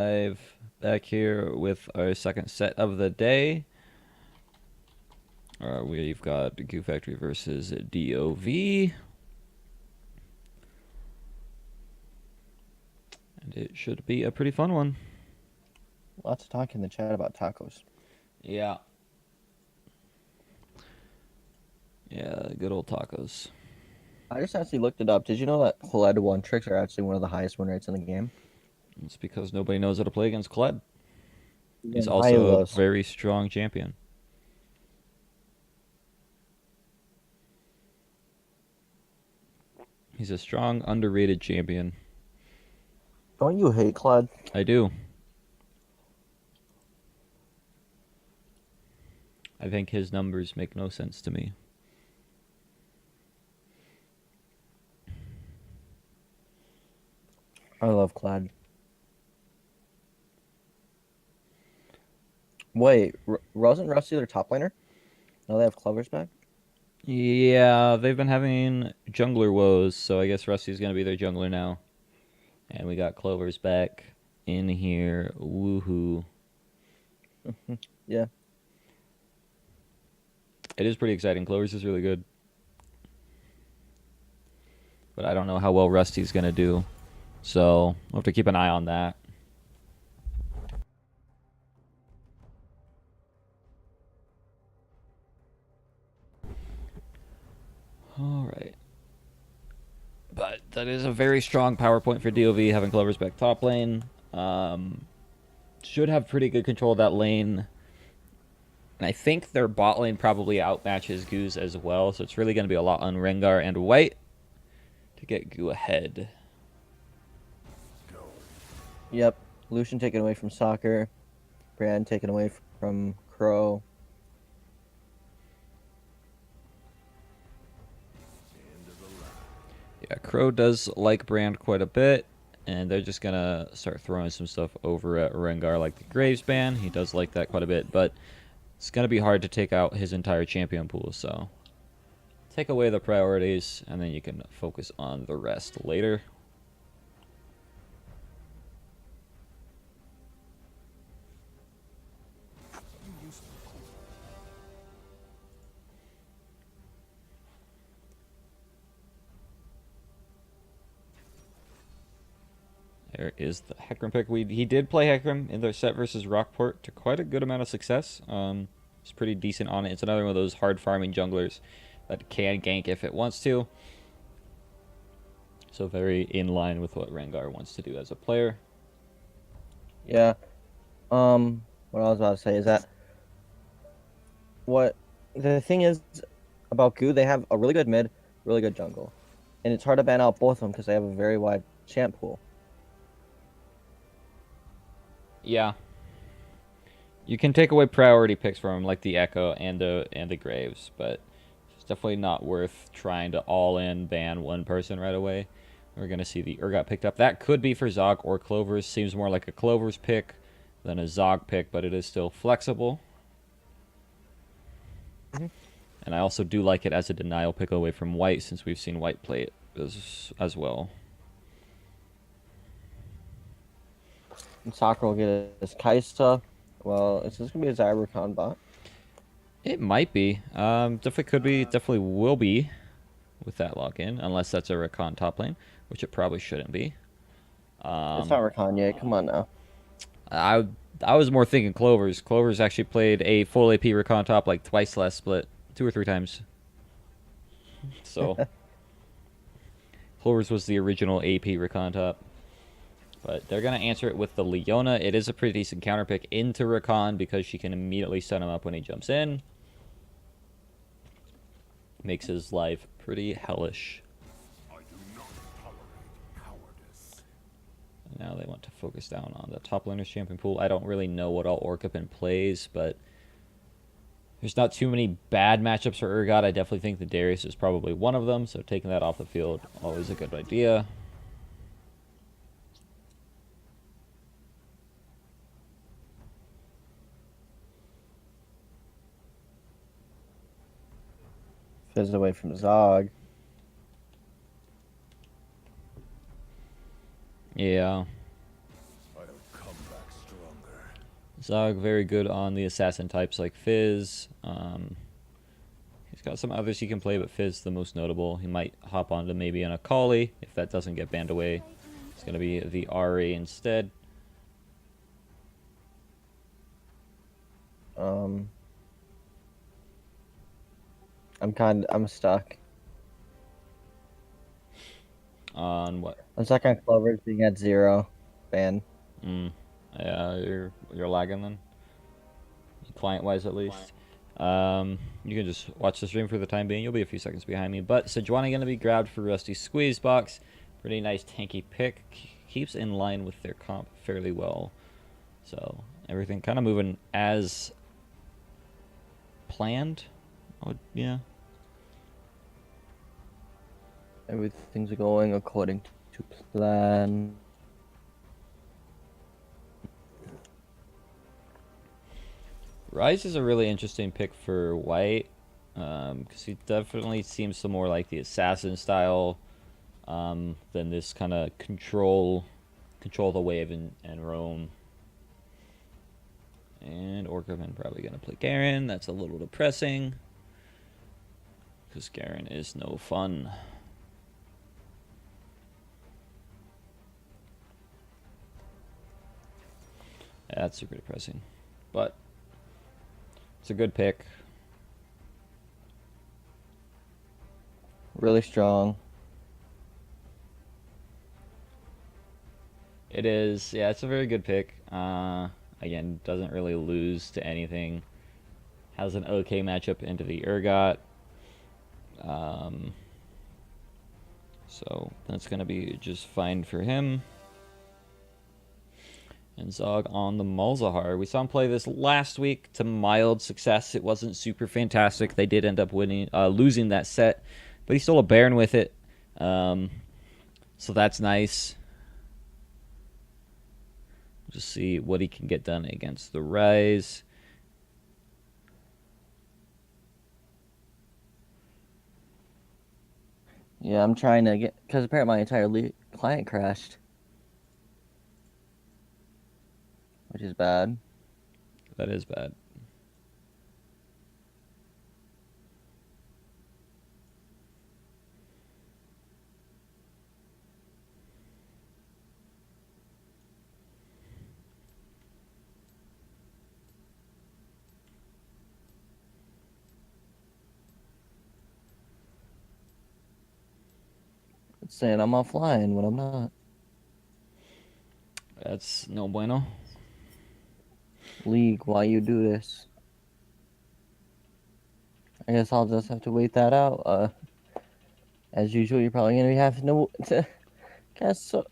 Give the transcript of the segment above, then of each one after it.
Live back here with our second set of the day. We've got Goo Factory versus DoV. And it should be a pretty fun one. Lots of talk in the chat about tacos. Yeah. Yeah, good old tacos. I just actually looked it up. Did you know that Kled one tricks are actually one of the highest win rates in the game? It's because nobody knows how to play against Kled. He's Yeah, high also a lows. very strong champion. He's a strong, underrated champion. Don't you hate Kled? I do. I think his numbers make no sense to me. I love Kled. Wait, wasn't Rusty their top laner? Now they have Clover's back? Yeah, they've been having jungler woes, so I guess Rusty's gonna be their jungler now. And we got Clover's back in here. Woohoo. Yeah. It is pretty exciting. Clover's is really good. But I don't know how well Rusty's gonna do. So we'll have to keep an eye on that. Alright. But that is a very strong power point for DoV, having Clover's back top lane. Should have pretty good control of that lane. And I think their bot lane probably outmatches Goo's as well. So it's really going to be a lot on Rengar and White to get Goo ahead. Yep. Lucian taken away from Soccer. Brand taken away from Crow. Yeah, Crow does like Brand quite a bit. And they're just going to start throwing some stuff over at Rengar, like the Graves ban. He does like that quite a bit. But it's going to be hard to take out his entire champion pool. So take away the priorities, and then you can focus on the rest later. There is the Hecarim pick. He did play Hecarim in their set versus Rockport to quite a good amount of success. It's pretty decent on it. It's another one of those hard farming junglers that can gank if it wants to. So very in line with what Rengar wants to do as a player. Yeah. What I was about to say is that what the thing is about Goo, they have a really good mid, really good jungle. And it's hard to ban out both of them because they have a very wide champ pool. Yeah. You can take away priority picks from him, like the Echo and the Graves, but it's definitely not worth trying to all in ban one person right away. We're gonna see the Urgot picked up. That could be for Zog or Clovers. Seems more like a Clovers pick than a Zog pick, but it is still flexible. And I also do like it as a denial pick away from White, since we've seen White play it as well. And Soccer will get his Kaista. Well, is this going to be a Zybercon bot? It might be. Definitely could be. Definitely will be with that lock-in, unless that's a Rakan top lane, which it probably shouldn't be. It's not Rakan yet. Come on now. I was more thinking Clovers. Clovers actually played a full AP Rakan top like twice last split, 2 or 3 times. So Clovers was the original AP Rakan top. But they're going to answer it with the Leona. It is a pretty decent counter pick into Rakan because she can immediately set him up when he jumps in. Makes his life pretty hellish. Now they want to focus down on the top laner's champion pool. I don't really know what all Orcupin plays, but there's not too many bad matchups for Urgot. I definitely think the Darius is probably one of them, so taking that off the field, always a good idea. Fizz away from Zog. Yeah. Zog very good on the assassin types like Fizz. He's got some others he can play, but Fizz the most notable. He might hop onto maybe an Akali if that doesn't get banned away. It's going to be the Ari instead. I'm stuck. On what? I'm stuck on Clovers being at 0 ban. Yeah, you're lagging then. Client-wise, at least. You can just watch the stream for the time being. You'll be a few seconds behind me. But Sejuani going to be grabbed for Rusty Squeeze Box. Pretty nice tanky pick. Keeps in line with their comp fairly well. So everything kind of moving as planned. Oh, yeah. Everything's going according to plan. Rise is a really interesting pick for White. Because he definitely seems to more like the assassin style than this kind of control the wave and roam. And Orcaman probably going to play Garen. That's a little depressing. Because Garen is no fun. Yeah, that's super depressing. But it's a good pick. Really strong. It is. Yeah, it's a very good pick. Again, doesn't really lose to anything. Has an okay matchup into the Urgot. So that's going to be just fine for him. And Zog on the Malzahar. We saw him play this last week to mild success. It wasn't super fantastic. They did end up losing that set, but he's still a Baron with it. So that's nice. Just see what he can get done against the Rise. Yeah, I'm trying to get, because apparently my entire client crashed, which is bad. That is bad. It's saying I'm offline when I'm not. That's no bueno. League, why you do this? I guess I'll just have to wait that out. As usual, you're probably gonna be having to cast so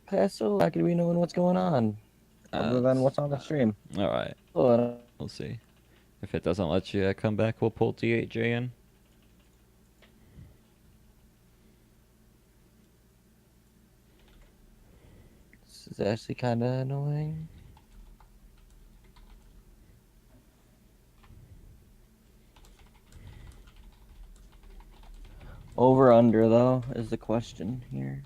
not gonna be knowing what's going on, other than what's on the stream. All right. Oh, We'll see. If it doesn't let you come back, we'll pull T8J in. this is actually kind of annoying. Over under though is the question here.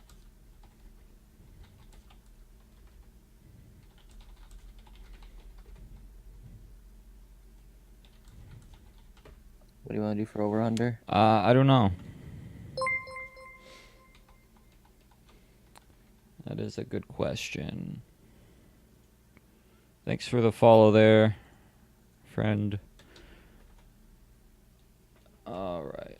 What do you want to do for over under? I don't know. That is a good question. Thanks for the follow there, friend. All right.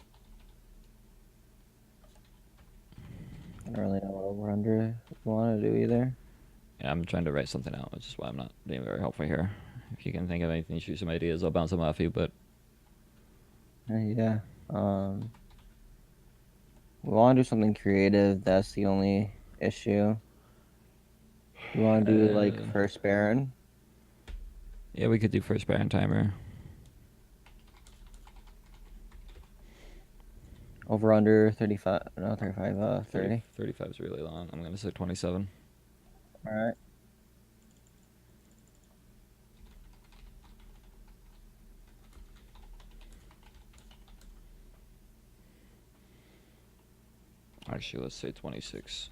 I don't really know what over under you want to do either. Yeah, I'm trying to write something out, which is why I'm not being very helpful here. If you can think of anything, shoot some ideas. I'll bounce them off you, but... Yeah. We want to do something creative. That's the only issue. You want to do like first Baron? Yeah, we could do first Baron timer. Over under 35. No, 35. 30. 35 is really long. I'm going to say 27. All right. Actually, let's say 26.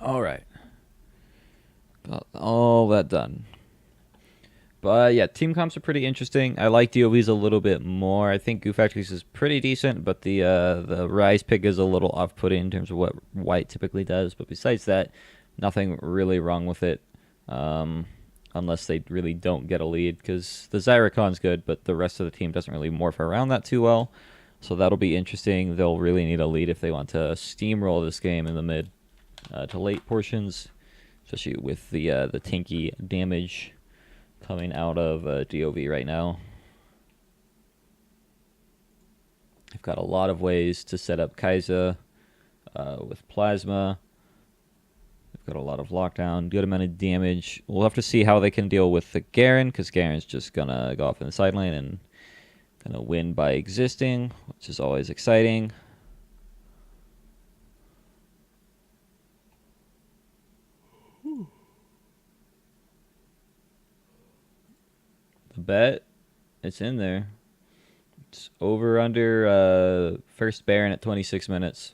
All right. Got all that done. But yeah, team comps are pretty interesting. I like DOV's a little bit more. I think Goo Factories is pretty decent, but the Rise pick is a little off-putting in terms of what White typically does. But besides that, nothing really wrong with it, unless they really don't get a lead. Because the Zyracon's good, but the rest of the team doesn't really morph around that too well. So that'll be interesting. They'll really need a lead if they want to steamroll this game in the mid to late portions, especially with the tanky damage coming out of DOV right now. I've got a lot of ways to set up Kai'Sa with Plasma. I've got a lot of lockdown, good amount of damage. We'll have to see how they can deal with the Garen, because Garen's just going to go off in the side lane and going to win by existing, which is always exciting. The bet, it's in there. It's over under first Baron at 26 minutes.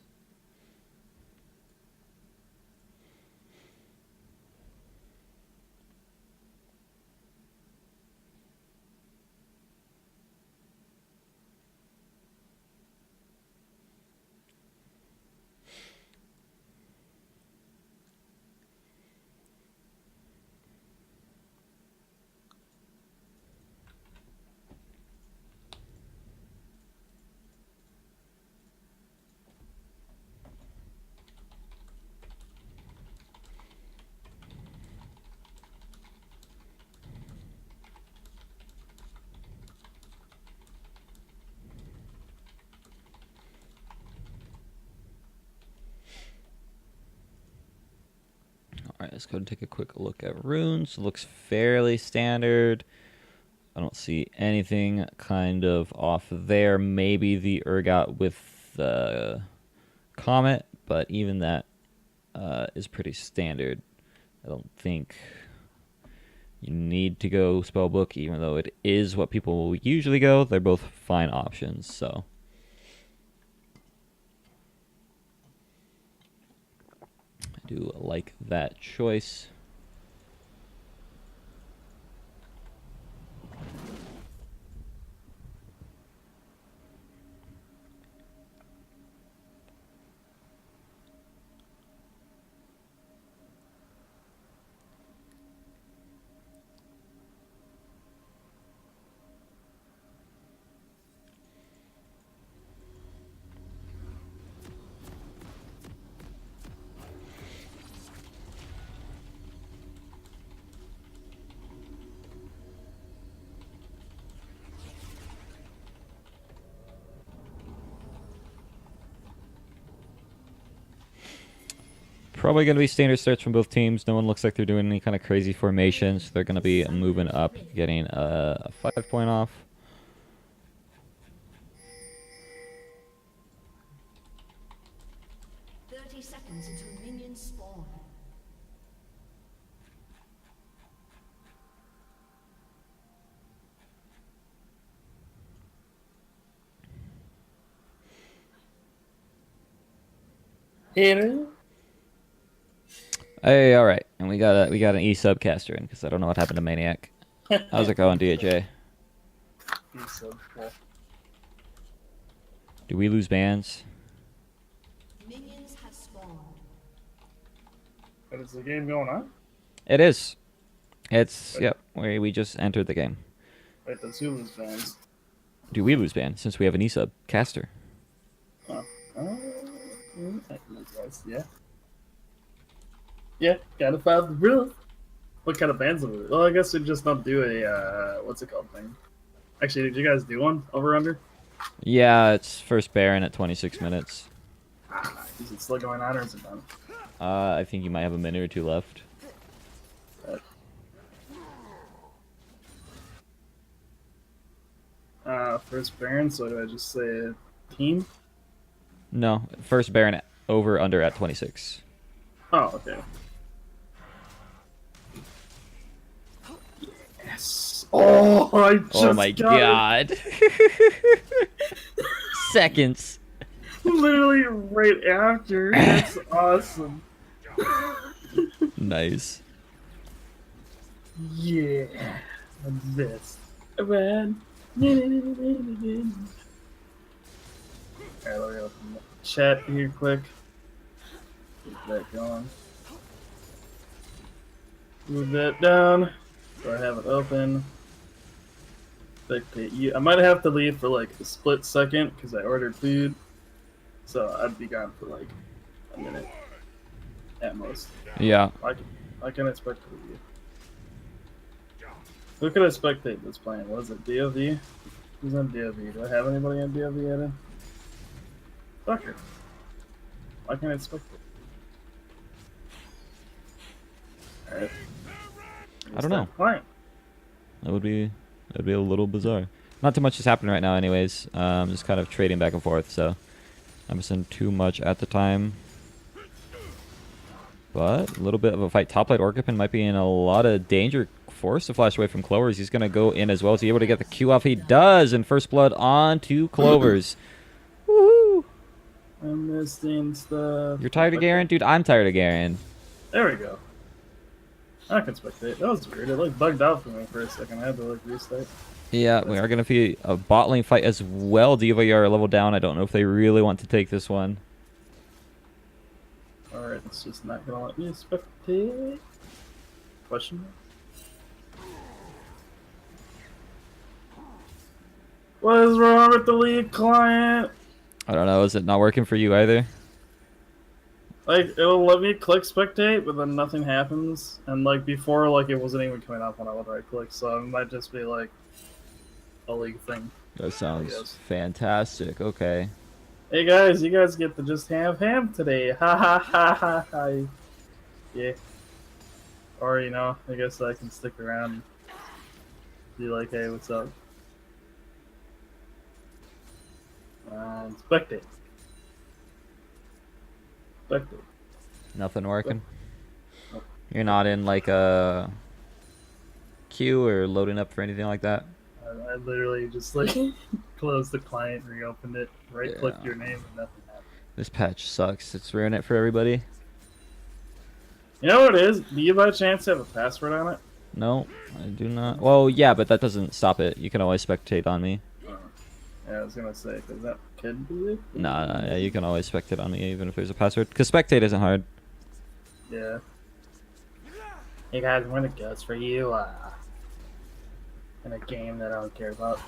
Alright, let's go and take a quick look at runes. Looks fairly standard. I don't see anything kind of off there. Maybe the Urgot with the Comet, but even that is pretty standard. I don't think you need to go Spellbook, even though it is what people will usually go. They're both fine options, so... do like that choice. Probably going to be standard starts from both teams. No one looks like they're doing any kind of crazy formations. They're going to be moving up, getting a 5-point off. Seconds until minions spawn. Here. Hey, all right, and we got an E subcaster in because I don't know what happened to Maniac. How's it going, DHA? Do we lose bans? Minions have spawned. But is the game going on? It is. It's yep. We just entered the game. Wait, does who lose fans? Do we lose bans since we have an E sub caster? Oh. Yeah. Yeah, gotta follow the rules. What kind of bands are we? Well, I guess we just don't do a, what's it called thing. Actually, did you guys do one over-under? Yeah, it's first Baron at 26 minutes. Is it still going on or is it done? I think you might have a minute or two left. First Baron, so do I just say team? No, first Baron over under at 26. Oh, okay. Yes. Oh, I just Oh my got god. Seconds. Literally right after. That's awesome. Nice. Yeah. This. Alright, let me open the chat here quick. Get that going. Move that down. So I have it open. I might have to leave for like a split second because I ordered food. So I'd be gone for like a minute at most. Yeah. I can expect to leave. Who could I spectate that's playing? Was it DoV? Who's on DoV? Do I have anybody on DoV yet? Fucker. Why can't I spectate? Alright. I don't know. Playing. That would be a little bizarre. Not too much is happening right now, anyways. Just kind of trading back and forth, so I'm missing too much at the time. But a little bit of a fight. Top lane Orcapin might be in a lot of danger. Forced to flash away from Clovers. He's going to go in as well. Is he able to get the Q off? He does. And first blood on to Clovers. Woohoo! I'm missing stuff. You're tired of Garen? Dude, I'm tired of Garen. There we go. I can spectate. That was weird. It like bugged out for me for a second. I had to like restart. Yeah, we are going to be a bot lane fight as well. Diva are level down. I don't know if they really want to take this one. Alright, it's just not gonna let me spectate. Question mark? What is wrong with the lead client? I don't know. Is it not working for you either? Like, it'll let me click spectate, but then nothing happens. And like before, like it wasn't even coming up when I would right click, so it might just be like a league thing. That sounds fantastic. Okay. Hey guys, you guys get to just have ham today. Ha ha ha ha ha. Yeah. Or, you know, I guess I can stick around and be like, hey, what's up? Spectate. Spectate. Nothing working? Nope. You're not in like a queue or loading up for anything like that? I literally just like closed the client, reopened it, right clicked your name, and nothing happened. This patch sucks. It's ruining it for everybody. You know what it is? Do you by chance have a password on it? No, I do not. Well, yeah, but that doesn't stop it. You can always spectate on me. Yeah, I was gonna say, because that could be it. Nah, yeah, you can always spectate on me even if there's a password. Because spectate isn't hard. Yeah. Hey guys, I'm gonna guess for you, in a game that I don't care about.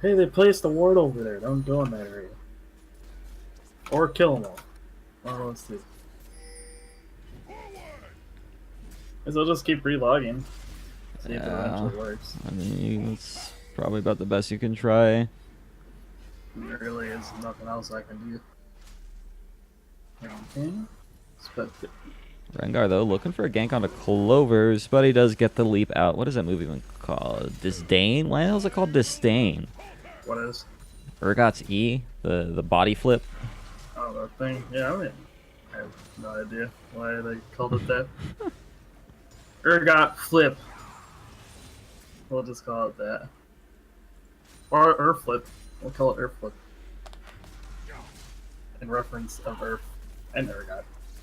Hey, they placed a ward over there. Don't go in that area. Or kill them all. One of those two. Guess I'll just keep relogging. See if it eventually works. I mean, it's probably about the best you can try. There really is nothing else I can do. Okay. Expect it. Rengar, though, looking for a gank onto Clovers, but he does get the leap out. What is that move even called? Disdain? Why the hell is it called Disdain? What is? Urgot's E, the body flip. Oh, that thing? Yeah, I mean, I have no idea why they called it that. Urgot flip. We'll just call it that. Or Earth flip. We'll call it Earth flip. In reference of Earth and Urgot.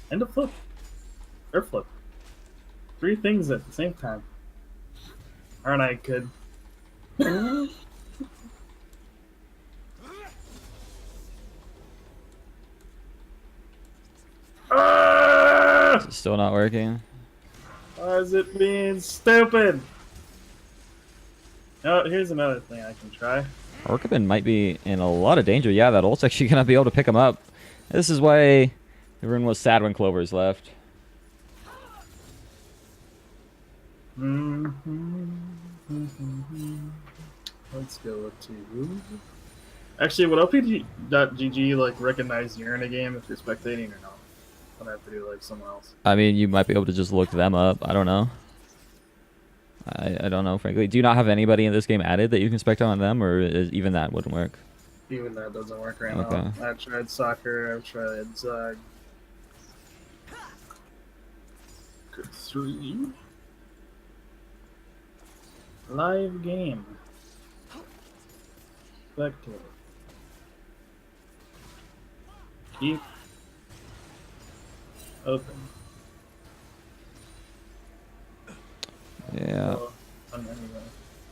And a flip. Earth flip. 3 things at the same time. Aren't I good? Ah! Is it still not working? Why is it being stupid? Oh, here's another thing I can try. Orcapin might be in a lot of danger. Yeah, that ult's actually going to be able to pick him up. This is why everyone was sad when Clovers left. Let's go to... Actually, would OPG.GG like recognize you're in a game if you're spectating or not? I'd have to do like someone else. I mean, you might be able to just look them up. I don't know. I don't know, frankly. Do you not have anybody in this game added that you can spectate on them, or even that wouldn't work? Even that doesn't work right Okay. now. I've tried soccer, I've tried Zag. 3. Live game. Spectator. Keep. open. Yeah. So, anyway.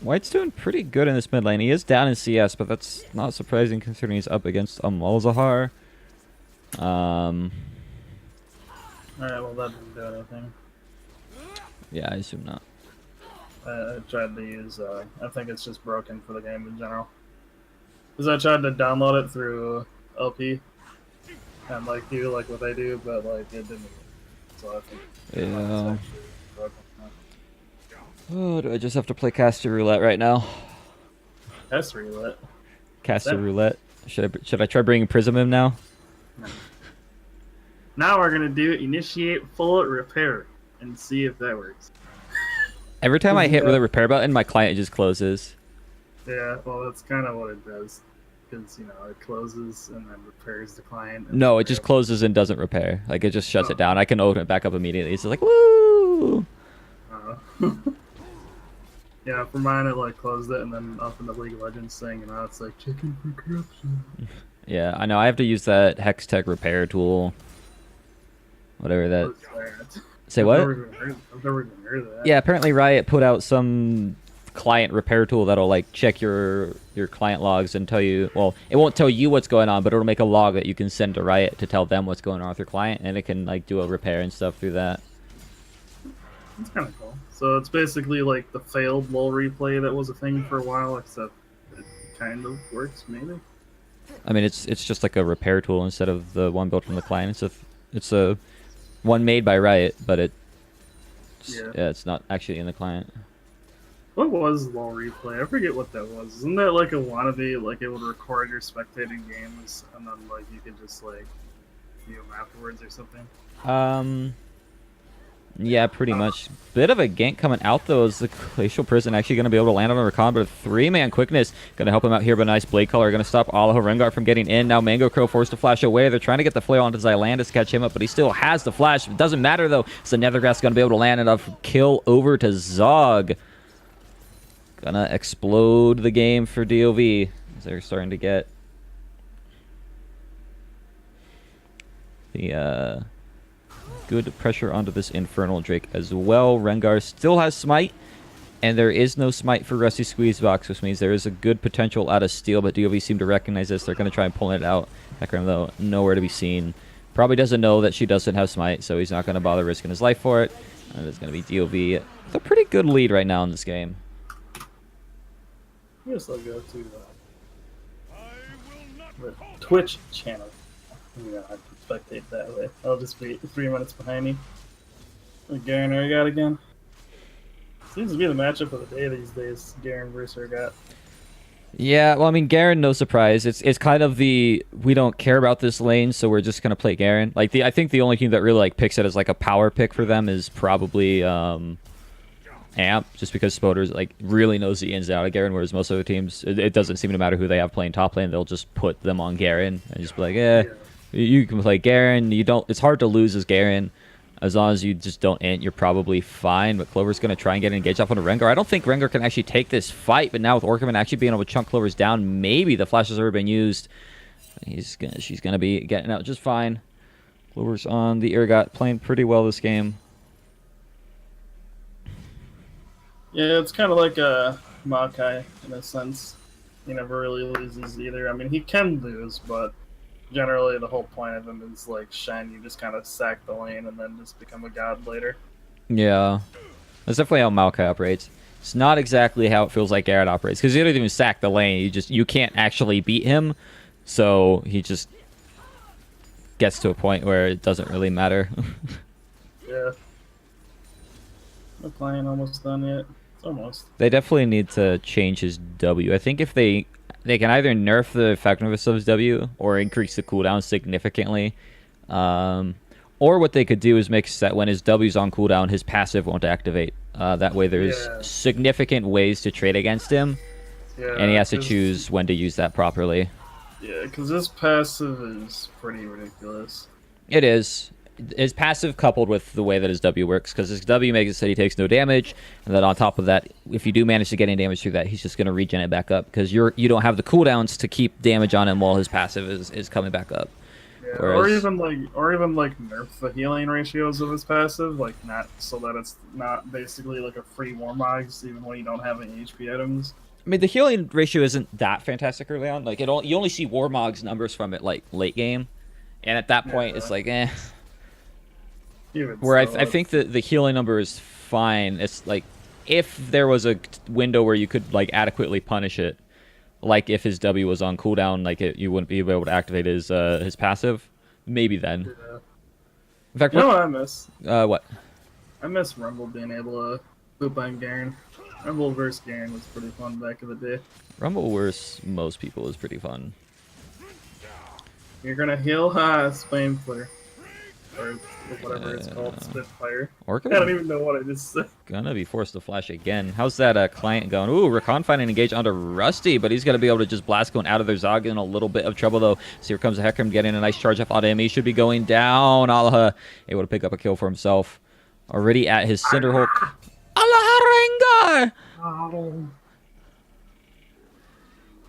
White's doing pretty good in this mid lane. He is down in CS, but that's not surprising considering he's up against Malzahar. Alright, well that didn't do anything. Yeah, I assume not. I tried to use, I think it's just broken for the game in general. Because I tried to download it through LP and like do like what they do, but like it didn't. So I think it's Yeah. actually broken. Oh, do I just have to play caster roulette right now? That's relit. Caster roulette. Should I try bringing Prism in now? Now we're gonna do initiate full repair and see if that works. Every time I hit the repair button, my client just closes. Yeah, well that's kind of what it does. Because, you know, it closes and then repairs the client. No, it just closes and doesn't repair. Like, it just shuts it down. I can open it back up immediately. It's just like, woo! Yeah, for mine it like closed it and then opened the League of Legends thing and now it's like checking for corruption. Yeah, I know. I have to use that Hex Tech repair tool. Whatever that... What's that? Say what? I've never even heard of that. Yeah, apparently Riot put out some client repair tool that'll like check your client logs and tell you, well, it won't tell you what's going on, but it'll make a log that you can send to Riot to tell them what's going on with your client, and it can like do a repair and stuff through that. It's kind of cool. So it's basically like the failed LoL replay that was a thing for a while, except it kind of works, maybe. I mean, it's just like a repair tool instead of the one built from the client. It's a one made by Riot, but it's not actually in the client. What was LoL replay? I forget what that was. Isn't that like a wannabe? Like it would record your spectating games, and then like you could just like view them afterwards or something. Yeah, pretty much. Bit of a gank coming out, though. Is the Glacial Prison actually going to be able to land on a recon? But a three-man quickness going to help him out here. But a nice Blade Color going to stop Allaho Rengar from getting in. Now Mango Crow forced to flash away. They're trying to get the flail onto Xylandis to catch him up, but he still has the flash. It doesn't matter, though. So Nethergrass going to be able to land enough kill over to Zog. Gonna explode the game for DoV. As they're starting to get the... good pressure onto this Infernal Drake as well. Rengar still has Smite, and there is no Smite for Rusty Squeezebox, which means there is a good potential out of steal, but DoV seem to recognize this. They're going to try and pull it out. Hecarim, though, nowhere to be seen. Probably doesn't know that she doesn't have Smite, so he's not going to bother risking his life for it. And it's going to be DoV with a pretty good lead right now in this game. I guess I'll go to the Twitch channel. Yeah, I can spectate that way. I'll just be 3 minutes behind me. Garen Urgot again. Seems to be the matchup of the day these days, Garen versus Urgot. Yeah, well, I mean, Garen, no surprise. It's kind of the, we don't care about this lane, so we're just going to play Garen. Like, I think the only team that really like picks it as like a power pick for them is probably Amp, just because Spoder's like really knows the ins and out of Garen, whereas most other teams, it doesn't seem to matter who they have playing top lane. They'll just put them on Garen and just be like, you can play Garen. You don't. It's hard to lose as Garen. As long as you just don't int, you're probably fine. But Clover's going to try and get engaged off on a Rengar. I don't think Rengar can actually take this fight. But now with Orkerman actually being able to chunk Clover's down, maybe the flash has already been used. She's going to be getting out just fine. Clover's on the Urgot, playing pretty well this game. Yeah, it's kind of like a Maokai in a sense. He never really loses either. I mean, he can lose, but generally the whole point of him is like shine. You just kind of sack the lane and then just become a god later. Yeah, that's definitely how Maokai operates. It's not exactly how it feels like Garrett operates, because you don't even sack the lane. You can't actually beat him, so he just gets to a point where it doesn't really matter. Yeah. The client almost done yet. It's almost. They definitely need to change his W. I think if they can either nerf the effectiveness of his W or increase the cooldown significantly. Or what they could do is make set when his W's on cooldown, his passive won't activate. That way there's significant ways to trade against him. Yeah, and he has to choose when to use that properly. Yeah, because his passive is pretty ridiculous. It is. His passive coupled with the way that his W works, because his W makes it so he takes no damage, and then on top of that, if you do manage to get any damage through that, he's just going to regen it back up, because you don't have the cooldowns to keep damage on him while his passive is coming back up. Yeah, Whereas, or even like nerf the healing ratios of his passive, like not so that it's not basically like a free Warmogs even when you don't have any HP items. I mean, the healing ratio isn't that fantastic early on. Like, you only see Warmog's numbers from it like late game, and at that point, it's Yeah. like, eh. Even Where so, I think the healing number is fine. It's like if there was a window where you could like adequately punish it, like if his W was on cooldown, like you wouldn't be able to activate his passive. Maybe then. yeah. In fact, You know what I miss? what? I miss Rumble being able to poop on Garen. Rumble versus Garen was pretty fun back in the day. Rumble versus most people is pretty fun. You're gonna heal Flame Flare. Or whatever it's called, Spitfire. Or I don't even know what I just said. gonna be forced to flash again. How's that client going? Ooh, Rakan finding engage onto Rusty, but he's gonna be able to just blast going out of their Zog in a little bit of trouble though. So here comes Hecarim getting a nice charge up onto him. He should be going down. Alaha able to pick up a kill for himself. Already at his Cinderhulk. Alaha Rengar! Oh.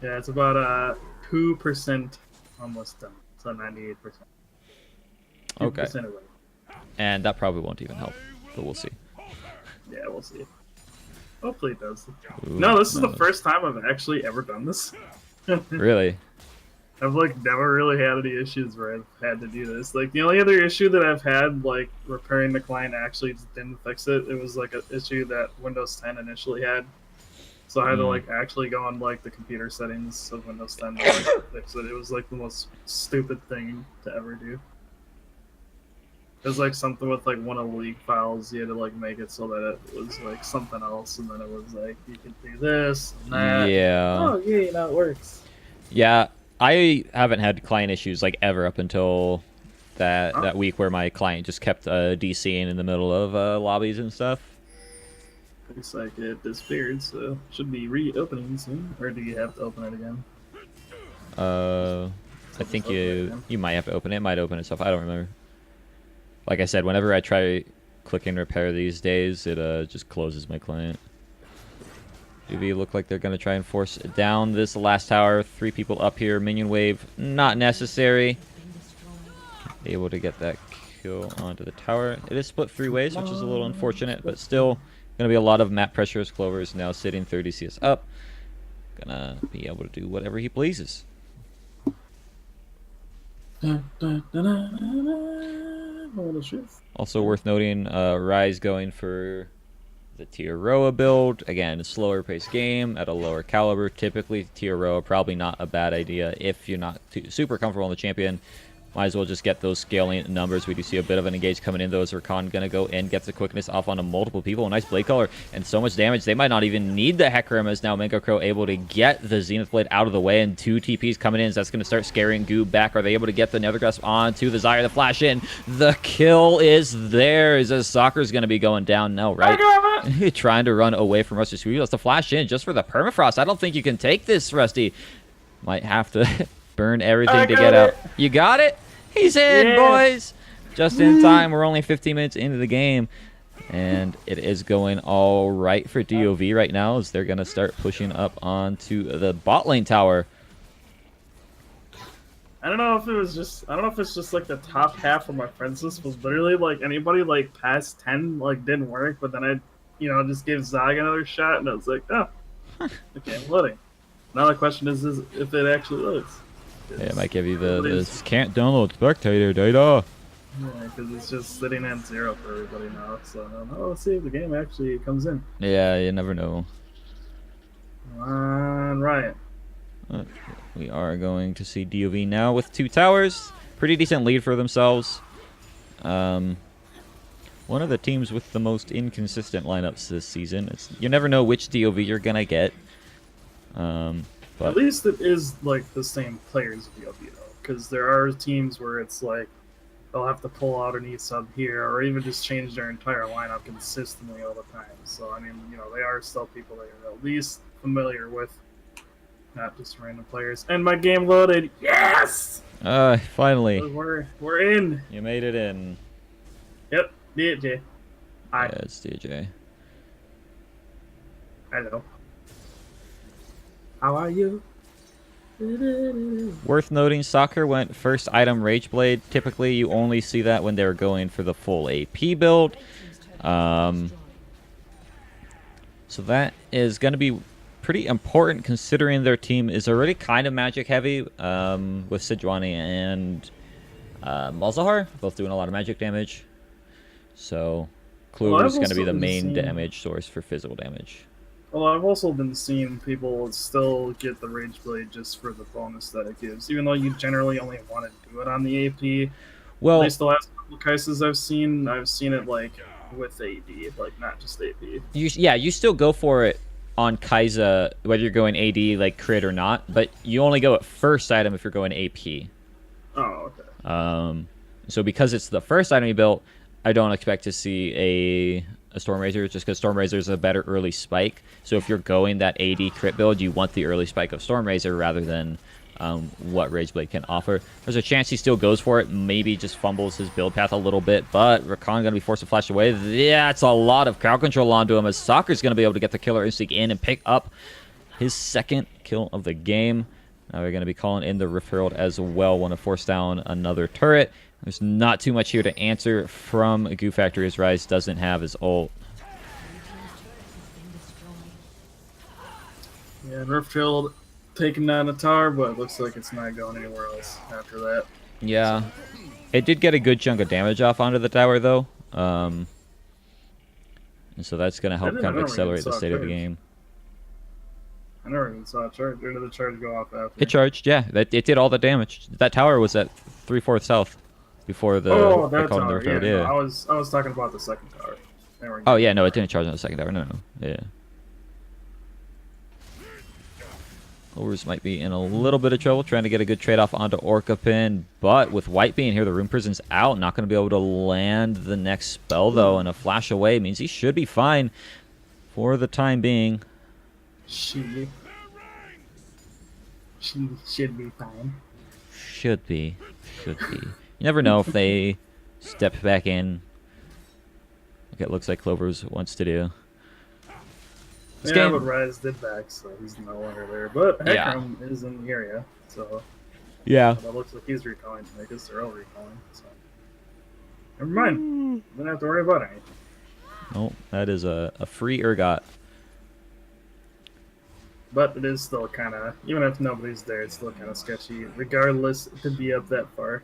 Yeah, it's about 2% almost done. So 98%. Okay. 2% away. And that probably won't even help, but we'll see. Yeah, we'll see. Hopefully it does. Ooh, No, this is the no. first time I've actually ever done this. Really? I've like never really had any issues where I've had to do this. Like the only other issue that I've had, like repairing the client actually just didn't fix it. It was like an issue that Windows 10 initially had. So I had to like actually go on like the computer settings of Windows 10 to like, fix it. It was like the most stupid thing to ever do. It was like something with like one of the league files. You had to like make it so that it was like something else, and then it was like you could do this and that. Yeah. Oh yeah, now it works. Yeah, I haven't had client issues like ever up until that week where my client just kept DCing in the middle of lobbies and stuff. Looks like it disappeared, so should be reopening soon. Or do you have to open it again? I think you might have to open it. It might open itself. I don't remember. Like I said, whenever I try clicking repair these days, it just closes my client. UV look like they're going to try and force it down this last tower. 3 people up here. Minion wave, not necessary. Able to get that kill onto the tower. It is split 3 ways, which is a little unfortunate, but still going to be a lot of map pressure as Clover is now sitting 30 CS up. Gonna be able to do whatever he pleases. Also worth noting, Rise going for the Tiaroa build. Again, a slower paced game at a lower caliber. Typically, Tiaroa probably not a bad idea if you're not super comfortable on the champion. Might as well just get those scaling numbers. We do see a bit of an engage coming in, though, as Rakan going to go in, gets the quickness off onto multiple people. A nice blade color and so much damage. They might not even need the Hecarim, as now Mango Crow able to get the Zenith Blade out of the way, and 2 TPs coming in, so that's going to start scaring Goo back. Are they able to get the Nether Grasp onto the Zyre? The flash in. The kill is theirs, as Soccer's going to be going down now, right? Trying to run away from Rusty. So he has to flash in just for the permafrost. I don't think you can take this, Rusty. Might have to burn everything to get out. You got it? He's in, boys! Just in time. We're only 15 minutes into the game. And it is going all right for DoV right now, as they're going to start pushing up onto the bot lane tower. I don't know if it's just like the top half of my friends list was literally like anybody like past 10 like didn't work, but then I, just gave Zog another shot, and I was like, oh, okay, I'm loading. Now the question is if it actually loads. Yeah, it might give you this can't download spectator data. Yeah, because it's just sitting at 0 for everybody now. So let's see if the game actually comes in. Yeah, you never know. Come on, Ryan. We are going to see DoV now with 2 towers. Pretty decent lead for themselves. One of the teams with the most inconsistent lineups this season. You never know which DoV you're gonna get. But at least it is like the same players DoV though, because there are teams where it's like they'll have to pull out an E-sub here, or even just change their entire lineup consistently all the time. So I mean, they are still people that you're at least familiar with, not just random players. And my game loaded. Yes! Finally. We're in. You made it in. Yep, DJ. Hi. Yeah, it's DJ. Hello. How are you? Worth noting, Soccer went first item Rage Blade. Typically, you only see that when they're going for the full AP build. So that is going to be pretty important considering their team is already kind of magic heavy with Sejuani and Malzahar, both doing a lot of magic damage. So Clover is going to be the main damage source for physical damage. Well, I've also been seeing people still get the Rage Blade just for the bonus that it gives, even though you generally only want to do it on the AP. Well, at least the last couple of cases I've seen it like with AD, like not just AP. You still go for it on Kai'Sa, whether you're going AD like crit or not, but you only go at first item if you're going AP. Oh, okay. So because it's the first item you built, I don't expect to see a Storm Razor, just because Storm Razor is a better early spike. So if you're going that AD crit build, you want the early spike of Storm Razor rather than what Rageblade can offer. There's a chance he still goes for it, maybe just fumbles his build path a little bit, but Rakan going to be forced to flash away. Yeah, it's a lot of crowd control onto him, as Soccer's going to be able to get the Killer Instinct in and pick up his second kill of the game. Now we're going to be calling in the Rift Herald as well, want to force down another turret. There's not too much here to answer from Goo Factory, as Ryze doesn't have his ult. Yeah, Rift Herald taking down a tower, but it looks like it's not going anywhere else after that. Yeah. It did get a good chunk of damage off onto the tower, though. And so that's going to help kind of accelerate the state of the game. I never even saw a charge. Or did the charge go off after? It charged, yeah. It did all the damage. That tower was at 3/4 health before the... Oh, that tower. tower, yeah. Yeah. No, I was talking about the second tower. Oh, yeah, no, it didn't charge on the second tower. No. Yeah. Clovers might be in a little bit of trouble trying to get a good trade-off onto Orca Pin, but with White being here, the Rune Prison's out. Not going to be able to land the next spell, though, and a flash away means he should be fine for the time being. She should be fine. Should be. You never know if they step back in, like it looks like Clovers wants to do. This yeah, game... but Ryze did back, so he's no longer there. But Hecarim is in the area, so yeah, that looks like he's recalling. I guess they're all recalling. So never mind. Don't have to worry about anything. Oh, that is a free Urgot. But it is still kind of, even if nobody's there, it's still kind of sketchy. Regardless, to be up that far.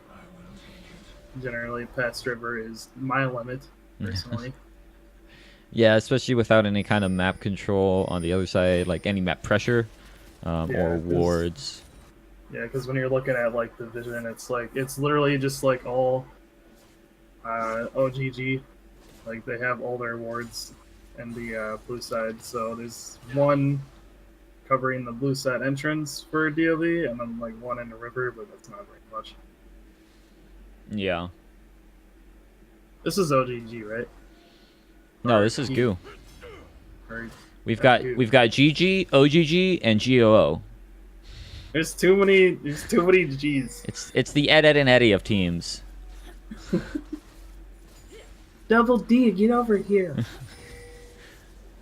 Generally, past river is my limit, personally. Yeah, especially without any kind of map control on the other side, like any map pressure or wards. Yeah, because when you're looking at like the vision, it's literally just like all OGG. Like they have all their wards in the blue side, so there's one covering the blue side entrance for DoV, and then like one in the river, but that's not very much. Yeah. This is OGG, right? No, this is Goo. We've Goo. got GG, OGG, and GOO. There's too many G's. It's the Ed and Eddie of teams. Double D, get over here.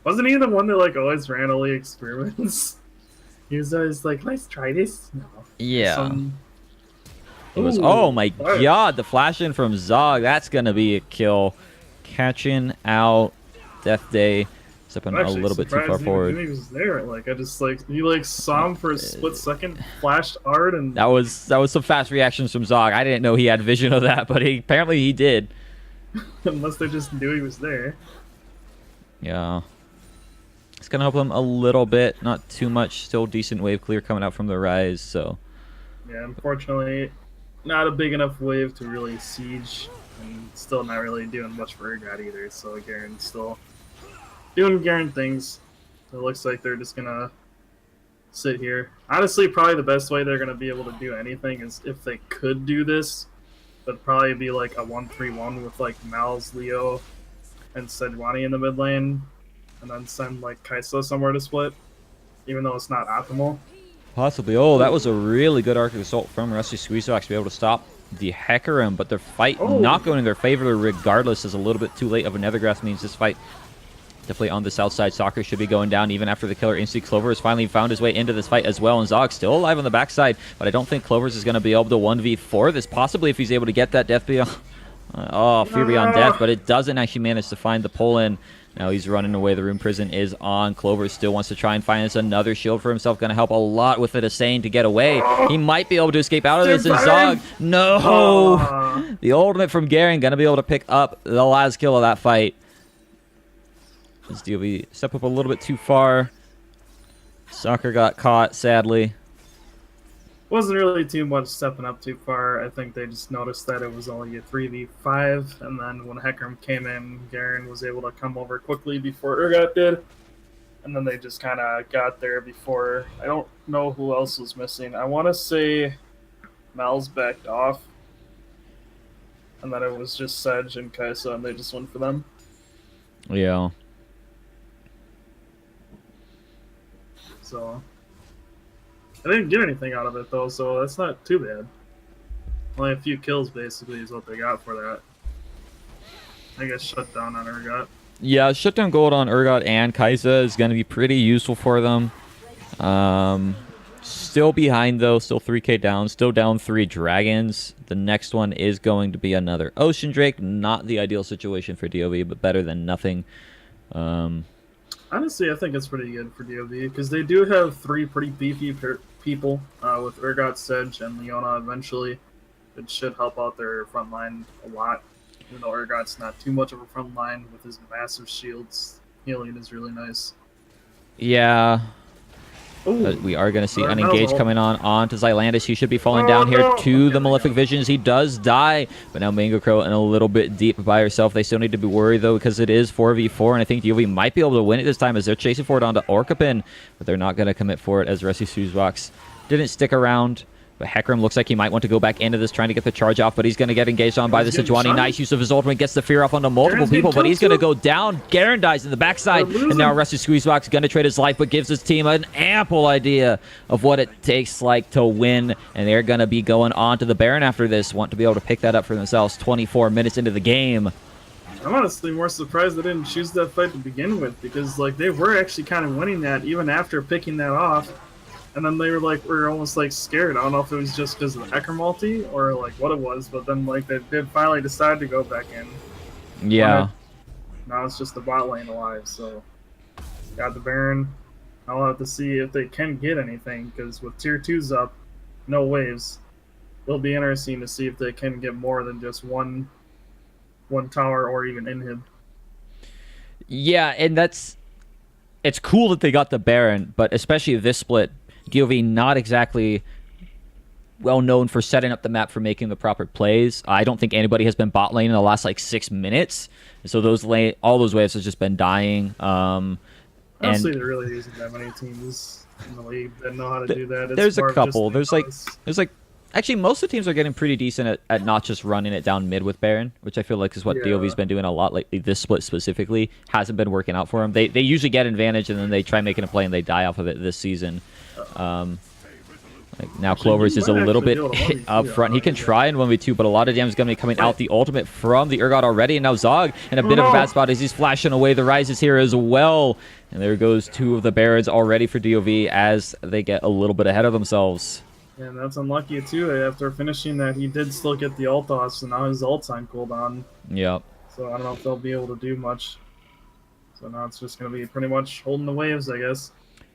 Wasn't he the one that like always ran all the experiments? He was always like, let's try this. No. Yeah. It was. Oh my god, the flash in from Zog. That's gonna be a kill. Catching out Death Day. Stepping a little bit too far forward. He was there. Like I just like he like saw him for a split second, flashed hard, and that was some fast reactions from Zog. I didn't know he had vision of that, but apparently he did. Unless they just knew he was there. Yeah. It's gonna help him a little bit, not too much. Still decent wave clear coming out from the Ryze. So. Yeah, unfortunately, not a big enough wave to really siege. And still not really doing much for Urgot either, so Garen's still doing Garen things. It looks like they're just gonna sit here. Honestly, probably the best way they're gonna be able to do anything is if they could do this, it'd probably be like a 1-3-1 with like Mal's, Leo, and Sejuani in the mid lane, and then send like Kai'Sa somewhere to split, even though it's not optimal. Possibly. Oh, that was a really good Arctic Assault from Rusty Squeezox to be able to stop the Hecarim, but their fight not going in their favor regardless, is a little bit too late of a Nethergrass means this fight Definitely on the south side. Soccer should be going down even after the killer instinct. Clover has finally found his way into this fight as well, and Zog still alive on the backside, but I don't think Clovers is going to be able to 1v4 this, possibly if he's able to get that death beyond. Fear beyond death, but it doesn't actually manage to find the pull in. Now he's running away. The Rune Prison is on. Clover still wants to try and find us another shield for himself. Going to help a lot with it. Asane to get away. He might be able to escape out of this. And Zog, no! The ultimate from Garen going to be able to pick up the last kill of that fight. This DoV step up a little bit too far. Soccer got caught, sadly. Wasn't really too much stepping up too far. I think they just noticed that it was only a 3v5, and then when Hecarim came in, Garen was able to come over quickly before Urgot did, and then they just kind of got there before. I don't know who else was missing. I want to say Mal's backed off, and then it was just Sedge and Kaisa, and they just went for them. Yeah. So I didn't get anything out of it, though, so that's not too bad. Only a few kills, basically, is what they got for that. I guess shutdown on Urgot. Yeah, shutdown gold on Urgot and Kaisa is going to be pretty useful for them. Still behind, though. Still 3k down. Still down 3 dragons. The next one is going to be another Ocean Drake. Not the ideal situation for DoV, but better than nothing. Honestly, I think it's pretty good for DoV, because they do have 3 pretty beefy people with Urgot, Sedge, and Leona eventually. It should help out their front line a lot. Even though Urgot's not too much of a front line with his massive shields, healing is really nice. Yeah. Ooh, We are going to see another Unengaged Melville. coming on to Xylandis. He should be falling down here to the Malefic Visions. He does die, but now Mango Crow in a little bit deep by herself. They still need to be worried, though, because it is 4v4, and I think DoV might be able to win it this time as they're chasing for it onto Orcapin, but they're not going to commit for it as Rescue Suzebox didn't stick around. But Hecarim looks like he might want to go back into this, trying to get the charge off, but he's going to get engaged on by the Sejuani. Nice use of his ultimate, gets the fear off onto multiple people, but he's going to go down. Garen dies in the backside, and now Rescue Squeezebox going to trade his life, but gives his team an ample idea of what it takes like to win, and they're going to be going on to the Baron after this. Want to be able to pick that up for themselves 24 minutes into the game. I'm honestly more surprised they didn't choose that fight to begin with, because like they were actually kind of winning that even after picking that off. And then they were almost like scared. I don't know if it was just because of the Hecarim ulti or like what it was, but then like they did finally decide to go back in. Yeah. Now it's just the bot lane alive, so got the Baron. I'll have to see if they can get anything, because with tier 2s up, no waves, it'll be interesting to see if they can get more than just one tower or even inhib. Yeah, and it's cool that they got the Baron, but especially this split, DoV not exactly well known for setting up the map for making the proper plays. I don't think anybody has been bot lane in the last like 6 minutes, so all those waves have just been dying. Honestly, there really isn't that many teams in the league that know how to do that. It's there's a more of just couple. There's like actually most of the teams are getting pretty decent at not just running it down mid with Baron, which I feel like is what DoV's been doing a lot lately. This split specifically hasn't been working out for them. They usually get advantage and then they try making a play and they die off of it this season. Like now Clovers is a little bit up front. He can try in 1v2, but a lot of damage is going to be coming out. The ultimate from the Urgot already, and now Zog in a bit of a bad spot as he's flashing away. The Rise is here as well. And there goes 2 of the Barons already for DoV as they get a little bit ahead of themselves. And that's unlucky too. After finishing that, he did still get the ult off, so now his ult's on cooldown. Yep. So I don't know if they'll be able to do much. So now it's just going to be pretty much holding the waves, I guess.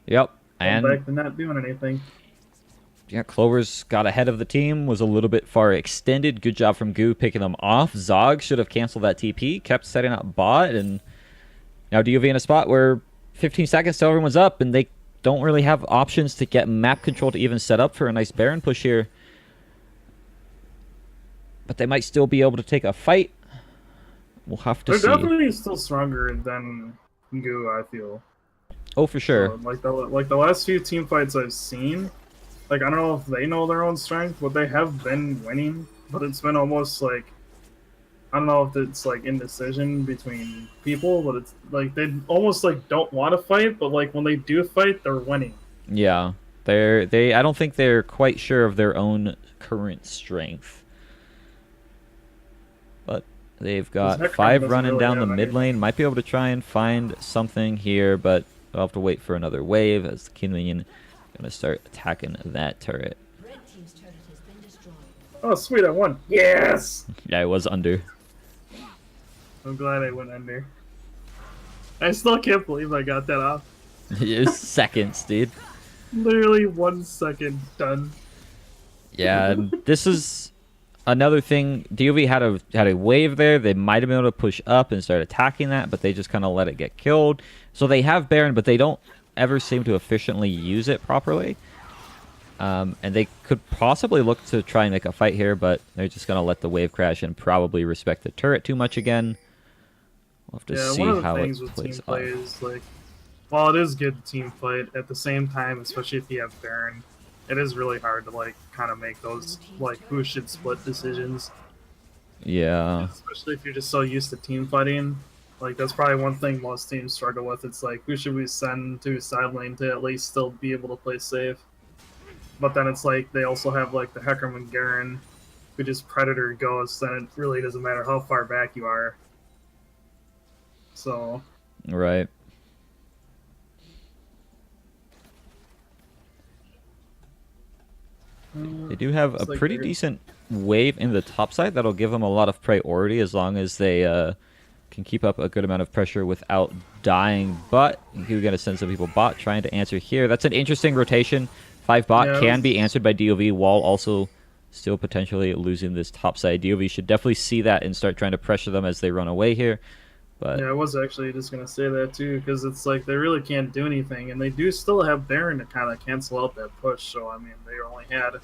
Yep. Going And back to not doing anything. yeah, Clovers got ahead of the team, was a little bit far extended. Good job from Goo picking them off. Zog should have canceled that TP, kept setting up bot, and now DoV in a spot where 15 seconds till everyone's up, and they don't really have options to get map control to even set up for a nice Baron push here. But they might still be able to take a fight. We'll have to see. They're definitely still stronger than Goo, I feel. Oh, for sure. So, like the last few team fights I've seen, like I don't know if they know their own strength, but they have been winning. But it's been almost like, I don't know if it's like indecision between people, but it's like they almost like don't want to fight, but like when they do fight, they're winning. Yeah, I don't think they're quite sure of their own current strength. But They've got Hecarim 5 doesn't running really down the have mid lane. Might be able to try and find something here, but I'll have to wait for another wave as the King Minion gonna start attacking that turret. Red team's turret has been destroyed. Oh, sweet, I won. Yes! Yeah, it was under. I'm glad I went under. I still can't believe I got that off. It was seconds, dude. Literally 1 second done. Yeah, and this is another thing. DOV had a wave there. They might have been able to push up and start attacking that, but they just kind of let it get killed. So they have Baron, but they don't ever seem to efficiently use it properly. And they could possibly look to try and make a fight here, but they're just going to let the wave crash and probably respect the turret too much again. We'll have to see one of the how things it with plays team out. play is like, while it is good team fight, at the same time, especially if you have Baron, it is really hard to like kind of make those like who should split decisions. Yeah. Especially if you're just so used to team fighting. Like that's probably one thing most teams struggle with. It's like who should we send to side lane to at least still be able to play safe. But then it's like they also have like the Hecarim and Garen, who just Predator Ghost, and it really doesn't matter how far back you are. So Right. They do have a it's like pretty they're- decent wave in the top side that'll give them a lot of priority as long as they can keep up a good amount of pressure without dying. But you're going to send some people bot trying to answer here. That's an interesting rotation. 5 bot Yeah, can be answered by DOV while also still potentially losing this top side. DOV should definitely see that and start trying to pressure them as they run away here. But Yeah, I was actually just gonna say that too, because it's like they really can't do anything, and they do still have Baron to kind of cancel out that push. So I mean, they only had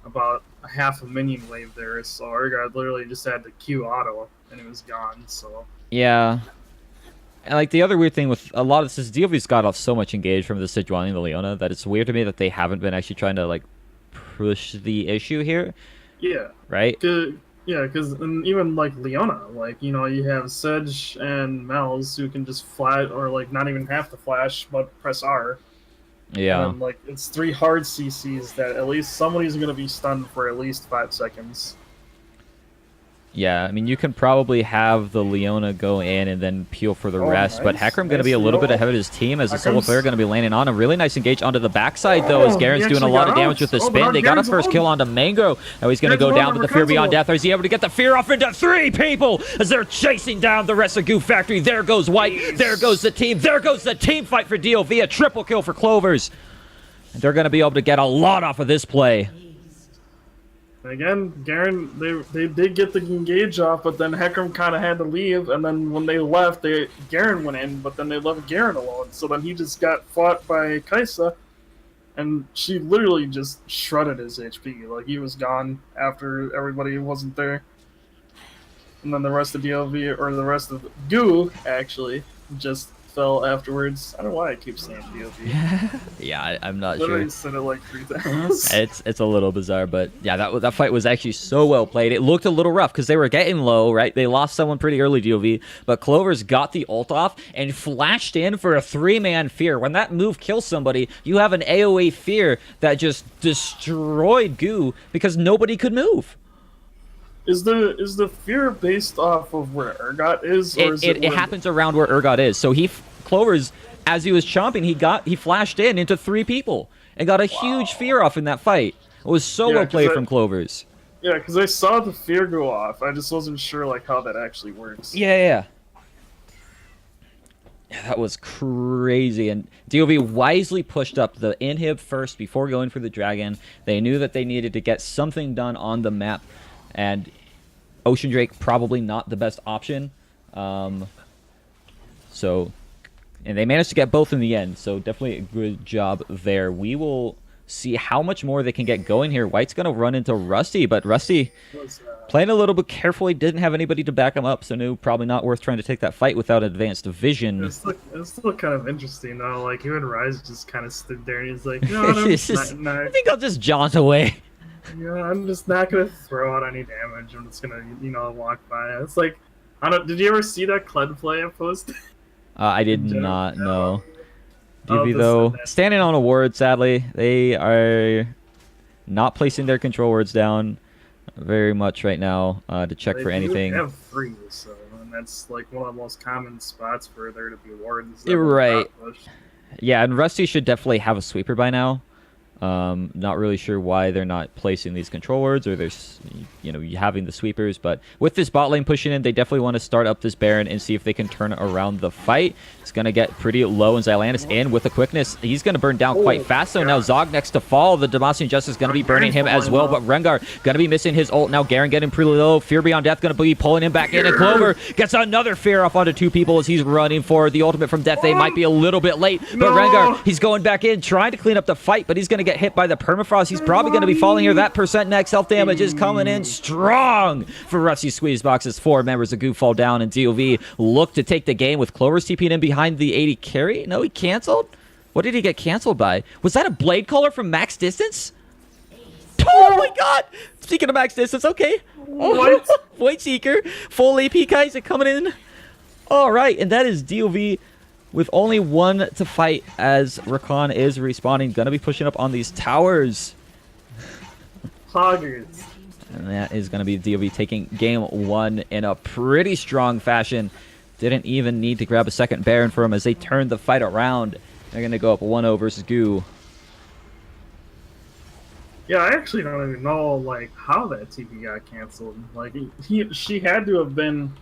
about a half a minion wave there, so Urgot literally just had to Q auto, and it was gone. So yeah. And like the other weird thing with a lot of this is DOV's got off so much engaged from the Sejuani and the Leona that it's weird to me that they haven't been actually trying to like push the issue here, yeah, right? because even like Leona, like you know, you have Sedge and Mel's who can just flash, or like not even have to flash, but press R. Yeah. And, like it's 3 hard CCs that at least somebody's gonna be stunned for at least 5 seconds. Yeah, I mean, you can probably have the Leona go in and then peel for the rest, but nice. Hecarim going to be a little bit ahead of his team as the solo player going to be landing on a really nice engage onto the backside, though, as Garen's he doing a actually lot got of damage out. with the Oh, but spin. They got a Garen's first alone. kill onto Mango. Now he's going to Garen's go down alone, with the Fear Beyond Rapunzel. Death. Or is he able to get the Fear off into 3 people as they're chasing down the rest of Goo Factory? There goes White. There goes the team. There goes the team fight for DOV. A triple kill for Clovers. They're going to be able to get a lot off of this play. Again, Garen, they did get the engage off, but then Hecarim kind of had to leave, and then when they left, Garen went in, but then they left Garen alone. So then he just got fought by Kaisa, and she literally just shredded his HP. Like he was gone after everybody wasn't there. And then the rest of DLV, or the rest of Goo, actually, just fell afterwards. I don't know why I keep saying DLV. Yeah, I'm not Literally sure. said it like 3 times. It's a little bizarre, but yeah, that fight was actually so well played. It looked a little rough because they were getting low, right? They lost someone pretty early, DOV, but Clovers got the ult off and flashed in for a 3-man fear. When that move kills somebody, you have an AoE fear that just destroyed Goo because nobody could move. Is the fear based off of where Urgot is, or is It it happens around where Urgot is. So Clovers, as he was chomping, he flashed in into 3 people and got a huge fear off in that fight. It was so Yeah, well 'cause played I- from Clovers. Yeah, because I saw the fear go off. I just wasn't sure like how that actually works. Yeah. That was crazy. And DOV wisely pushed up the inhib first before going for the dragon. They knew that they needed to get something done on the map. And Ocean Drake probably not the best option. And they managed to get both in the end. So definitely a good job there. We will see how much more they can get going here. White's going to run into Rusty, but Rusty playing a little bit carefully, didn't have anybody to back him up, so knew probably not worth trying to take that fight without advanced vision. It's still kind of interesting though. Like even Rise just kind of stood there and he's like, no, I'm It's just just- not, I think I'll just jaunt away. I'm just not gonna throw out any damage. I'm just gonna walk by. It's like, I don't. Did you ever see that Kled play I posted? I did General- not know. Oh, DB, this- though, that- standing on a ward, sadly. They are not placing their control words down. very much right now to check They for do anything. have 3, so and that's like one of the most common spots for there to be wardens. that You're will right. not push. Yeah, and Rusty should definitely have a sweeper by now. Not really sure why they're not placing these control wards or there's, having the sweepers. But with this bot lane pushing in, they definitely want to start up this Baron and see if they can turn around the fight. It's going to get pretty low, and Xylantis in with the quickness. He's going to burn down quite fast. So now Zog next to fall. The Demacian Justice is going to be burning him as well. But Rengar going to be missing his ult. Now Garen getting pretty low. Fear Beyond Death going to be pulling him back in. And Clover gets another Fear off onto 2 people as he's running for the ultimate from Death. They might be a little bit late. But Rengar, he's going back in, trying to clean up the fight. But he's going to get hit by the permafrost. He's probably going to be falling here. That percent next health damage is coming in strong for Rusty Squeeze Boxes. 4 members of Goo fall down, and DoV look to take the game with Clover's TP'ing in behind the 80 carry. No, he canceled? What did he get canceled by? Was that a blade caller from max distance? Oh my god! Speaking of max distance, okay. What? Void Seeker, full AP Kaiser coming in. All right, and that is DoV with only 1 to fight as Rakan is respawning. Gonna be pushing up on these towers. Hoggers. And that is gonna be DoV taking game 1 in a pretty strong fashion. Didn't even need to grab a second Baron for him as they turned the fight around. They're gonna go up 1-0 versus Goo. Yeah, I actually don't even know like how that TP got canceled. Like she had to have been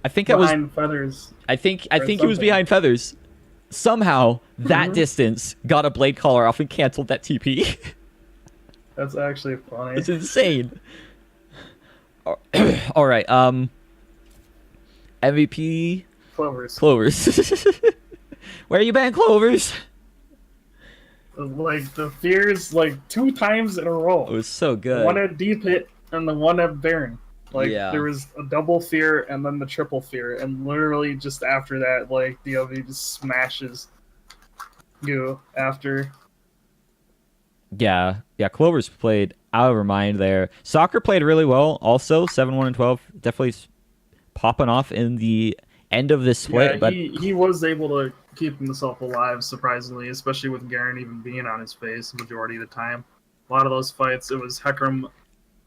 I think it was behind feathers. I think or he was something. behind feathers. Somehow that distance got a blade caller off and canceled that TP. That's actually funny. It's insane. All right. MVP Clovers. Clovers. Where you been, Clovers? Like the fears like 2 times in a row. It was so good. One at deep hit and the one at Baron. Like Yeah. there was a double fear and then the triple fear, and literally just after that, like DoV just smashes you after. Yeah. Clovers played out of her mind there. Soccer played really well. Also 7-1 and 12. Definitely popping off in the end of this split. Yeah, but he was able to keep himself alive, surprisingly, especially with Garen even being on his face the majority of the time. A lot of those fights, it was Hecarim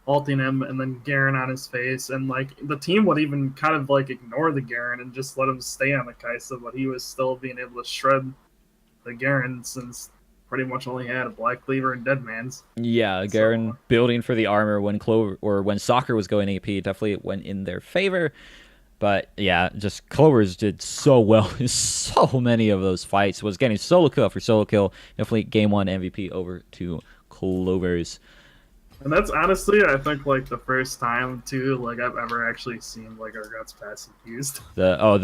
ulting him and then Garen on his face, and like the team would even kind of like ignore the Garen and just let him stay on the Kaisa, but he was still being able to shred the Garen since pretty much only had a Black Cleaver and Deadman's. yeah, Garen building for the armor when when Soccer was going AP definitely went in their favor. But yeah, just Clovers did so well in so many of those fights. Was getting solo kill after solo kill. Definitely game 1 MVP over to Clovers. And that's honestly, I think, like the first time too, like I've ever actually seen like our guts passive used. The ult,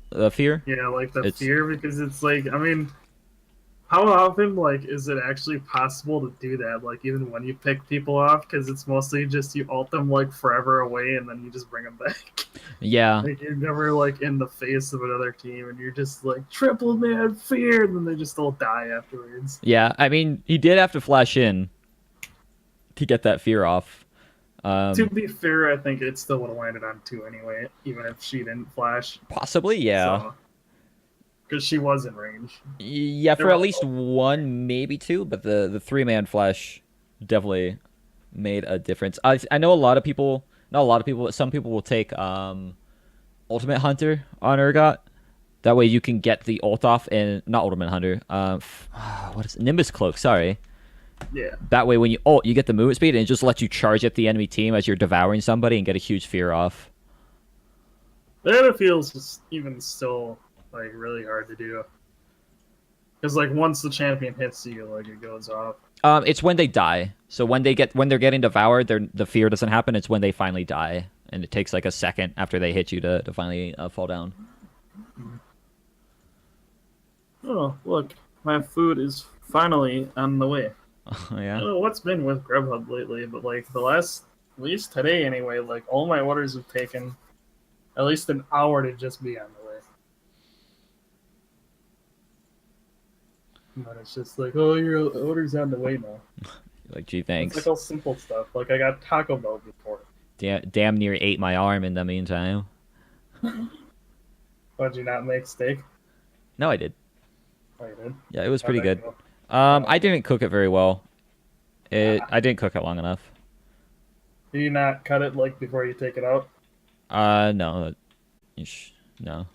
the fear. Yeah, like the fear, because it's like, I mean, how often like is it actually possible to do that? Like even when you pick people off, because it's mostly just you ult them like forever away and then you just bring them back. Yeah. Like you're never like in the face of another team and you're just like triple mad fear, and then they just all die afterwards. Yeah, I mean, he did have to flash in to get that fear off. To be fair, I think it still would have landed on 2 anyway, even if she didn't flash. Possibly, yeah. Because she was in range. Yeah, for at least 1, maybe 2, but the 3-man flash definitely made a difference. I know a lot of people, not a lot of people, but some people will take Ultimate Hunter on Urgot. That way you can get the ult off, and not Ultimate Hunter. What is it? Nimbus Cloak, sorry. Yeah. That way when you ult, you get the movement speed, and it just lets you charge at the enemy team as you're devouring somebody and get a huge fear off. And it feels even still like really hard to do. Because like once the champion hits you, like it goes off. It's when they die. So when they're getting devoured, the fear doesn't happen. It's when they finally die, and it takes like a second after they hit you to finally fall down. Oh, look, my food is finally on the way. Yeah. I don't know what's been with Grubhub lately, but like the last, at least today anyway, like all my orders have taken at least an hour to just be on the way. But it's just like, oh, your order's on the way now. Like, gee, thanks. It's like all simple stuff. Like I got Taco Bell before. Damn near ate my arm in the meantime. Did you not make steak? No, I did. Oh, you did? Yeah, it was pretty How'd that good. go? I didn't cook it very well. I didn't cook it long enough. Did you not cut it like before you take it out? No. No.